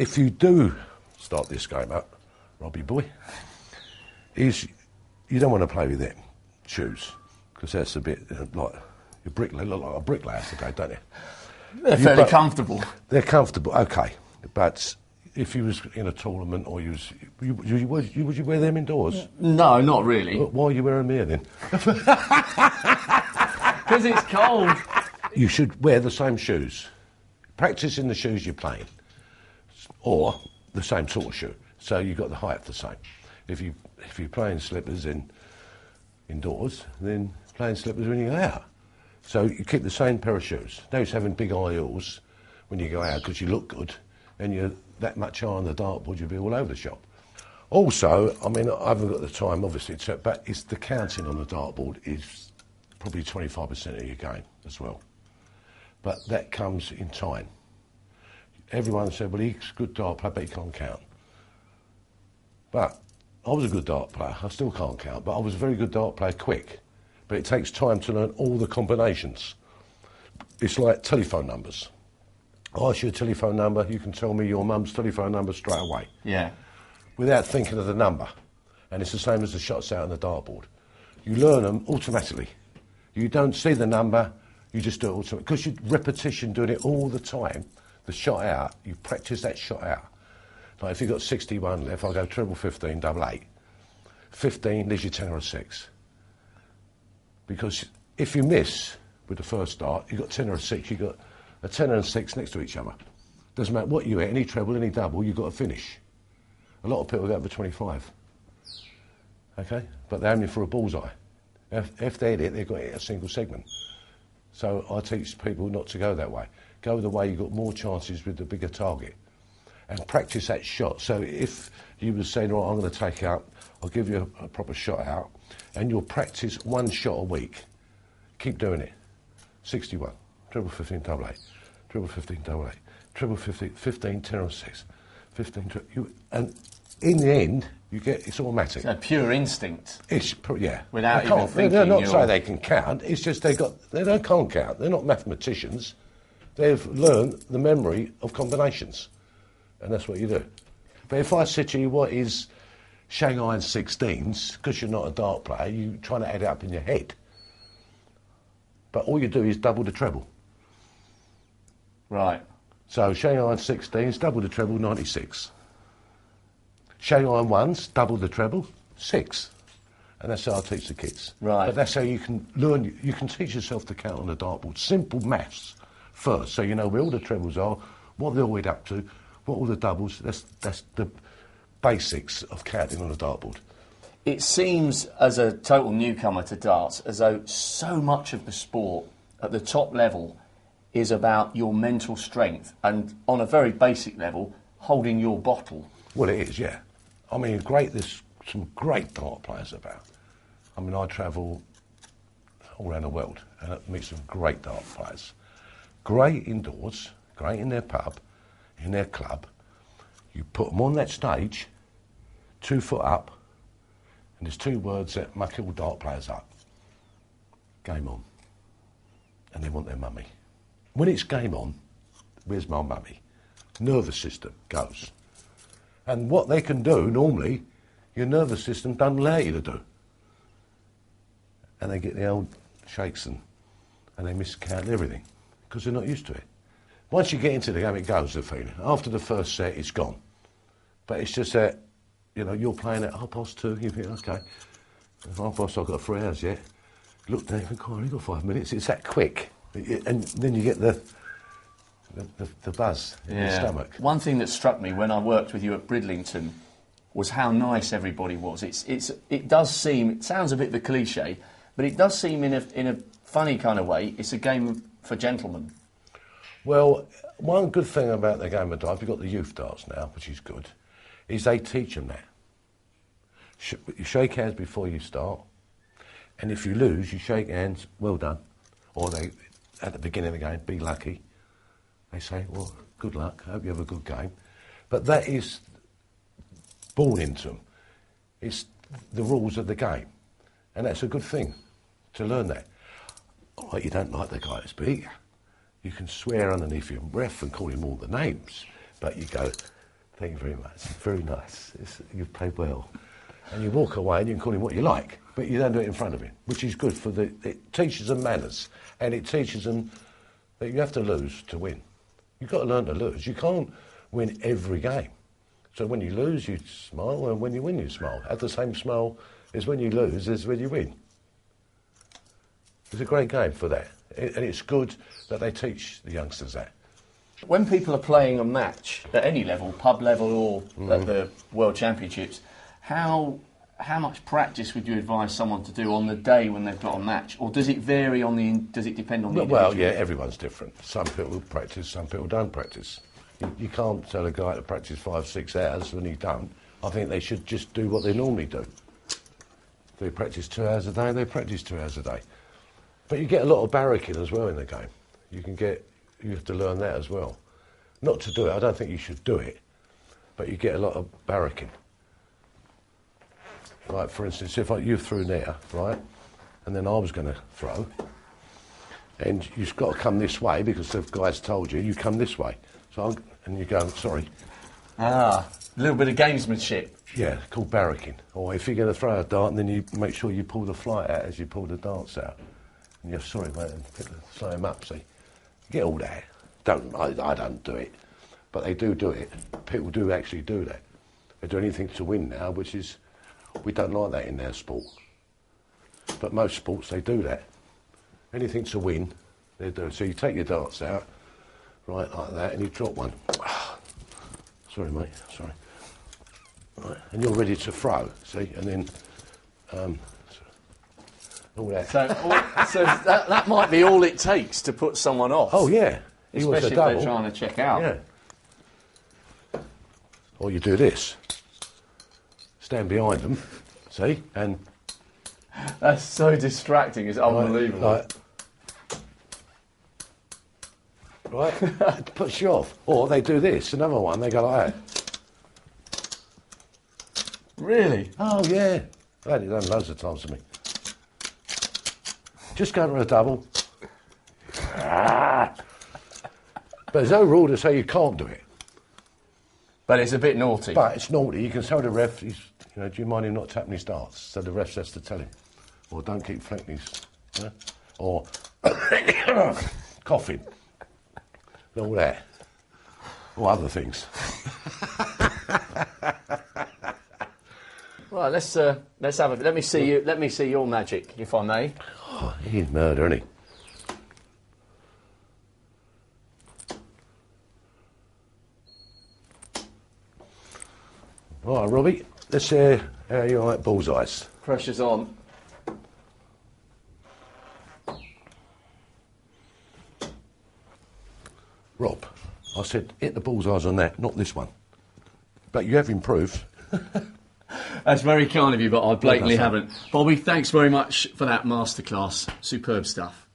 if you do start this game up, Robbie boy, is you don't want to play with them shoes because that's a bit like your bricklayer. Look like a bricklayer today, don't you? They're fairly comfortable. They're comfortable, okay, but if you was in a tournament or would you wear them indoors? No, not really. Why are you wearing them here then? Because it's cold. You should wear the same shoes. Practice in the shoes you're playing, or the same sort of shoe. So you've got the height the same. If you're playing slippers indoors, then playing slippers when you go out. So you keep the same pair of shoes. No use having big high heels when you go out because you look good, and you're that much higher on the dartboard, you'll be all over the shop. Also, I mean, I haven't got the time, obviously, but it's the counting on the dartboard is probably 25% of your game as well. But that comes in time. Everyone said, well, he's a good dart player, but he can't count. But I was a good dart player. I still can't count, but I was a very good dart player quick. But it takes time to learn all the combinations. It's like telephone numbers. I ask you a telephone number, you can tell me your mum's telephone number straight away. Yeah. Without thinking of the number. And it's the same as the shots out on the dartboard. You learn them automatically. You don't see the number, you just do it automatically. Because you repetition doing it all the time, the shot out, you practice that shot out. Like if you've got 61 left, I'll go treble 15, double 8. 15 leaves you 10 or a 6. Because if you miss with the first dart, you've got 10 or a 6, you've got a 10 and a 6 next to each other. Doesn't matter what you hit, any treble, any double, you've got to finish. A lot of people go for 25. Okay? But they're aiming for a bullseye. If they hit it, they've got to hit a single segment. So I teach people not to go that way. Go the way you've got more chances with the bigger target. And practice that shot. So if you were saying, right, I'm going to take out, I'll give you a proper shot out, and you'll practice one shot a week. Keep doing it. 61, treble 15, double 8, treble 15, double 8, treble 15, 15, 10 or 6, 15, and in the end, you get, it's automatic. So pure instinct. It's, yeah. Without even thinking. They're not saying they can count, it's just they don't can't count. They're not mathematicians. They've learned the memory of combinations. And that's what you do. But if I said to you, what is Shanghai and 16s, because you're not a dart player, you're trying to add it up in your head. But all you do is double the treble. Right. So Shanghai and 16s, double the treble, 96. Shanghai and 1s, double the treble, 6. And that's how I teach the kids. Right. But that's how you can learn, you can teach yourself to count on the dartboard. Simple maths first, so you know where all the trebles are, what they all add up to, what all the doubles, that's the basics of counting on a dartboard. It seems, as a total newcomer to darts, as though so much of the sport at the top level is about your mental strength and, on a very basic level, holding your bottle. Well, it is, yeah. I mean, there's some great dart players about. I mean, I travel all around the world and I meet some great dart players. Great indoors, great in their pub, in their club. You put them on that stage, 2 foot up, and there's 2 words that muck all dart players up. Game on. And they want their mummy. When it's game on, where's my mummy? Nervous system goes. And what they can do, normally, your nervous system doesn't allow you to do. And they get the old shakes and they miscount everything, because they're not used to it. Once you get into the game, it goes, the feeling. After the first set, it's gone. But it's just that, you know, you're playing at 2:30, you think, OK, 2:30, I've got 3 hours yet. Look down, you think, oh, I've only got 5 minutes. It's that quick. And then you get the buzz in your stomach. One thing that struck me when I worked with you at Bridlington was how nice everybody was. It does seem, it sounds a bit of a cliche, but it does seem in a funny kind of way, it's a game for gentlemen. Well, one good thing about the game of darts, we've got the youth darts now, which is good, is they teach them that. You shake hands before you start, and if you lose, you shake hands, well done. Or they, at the beginning of the game, be lucky. They say, well, good luck, hope you have a good game. But that is born into them. It's the rules of the game. And that's a good thing, to learn that. All right, you don't like the guy that's beat you. You can swear underneath your breath and call him all the names. But you go, Thank you very much. Very nice. You've played well. And you walk away and you can call him what you like, but you don't do it in front of him, which is good it teaches them manners, and it teaches them that you have to lose to win. You've got to learn to lose. You can't win every game. So when you lose, you smile, and when you win, you smile. Have the same smile as when you lose as when you win. It's a great game for that. And it's good that they teach the youngsters that. When people are playing a match at any level, pub level or at the World Championships, how much practice would you advise someone to do on the day when they've got a match? Or does it vary does it depend on the individual? Well, yeah, everyone's different. Some people practice, some people don't practice. You can't tell a guy to practice 5-6 hours when he don't. I think they should just do what they normally do. If they practice 2 hours a day, they practice 2 hours a day. But you get a lot of barracking as well in the game. You have to learn that as well. Not to do it, I don't think you should do it, but you get a lot of barracking. Like, for instance, if you threw there, right, and then I was going to throw, and you've got to come this way because the guy's told you come this way. And you go, sorry. A little bit of gamesmanship. Yeah, called barracking. Or if you're going to throw a dart, then you make sure you pull the flight out as you pull the darts out. And you're sorry, mate, and slow him up, see. You get all that. I don't do it, but they do it. People do actually do that. They do anything to win now, which is, we don't like that in our sport. But most sports, they do that. Anything to win, they do. So you take your darts out, right, like that, and you drop one. Sorry, mate, sorry. Right, and you're ready to throw, see, and then all that. So that might be all it takes to put someone off. Oh, yeah. Especially if they're trying to check out. Yeah. Or you do this. Stand behind them, see, and... That's so distracting, it's unbelievable. Right? It puts you off. Or they do this, another one, they go like that. Really? Oh, yeah. I've had it done loads of times to me. Just go to a double. But there's no rule to say you can't do it. But it's a bit naughty. But it's naughty. You can tell the ref, do you mind him not tapping his darts? So the ref has to tell him. Or don't keep flicking his... Or coughing. And all that. Or other things. Right, let's have a... Let me see your magic, if I may. Oh, he's murder, isn't he? All right, Robbie, let's see how you like bullseyes. Pressure's on. Rob, I said, hit the bullseyes on that, not this one. But you have improved. That's very kind of you, but I blatantly haven't. Bobby, thanks very much for that masterclass. Superb stuff.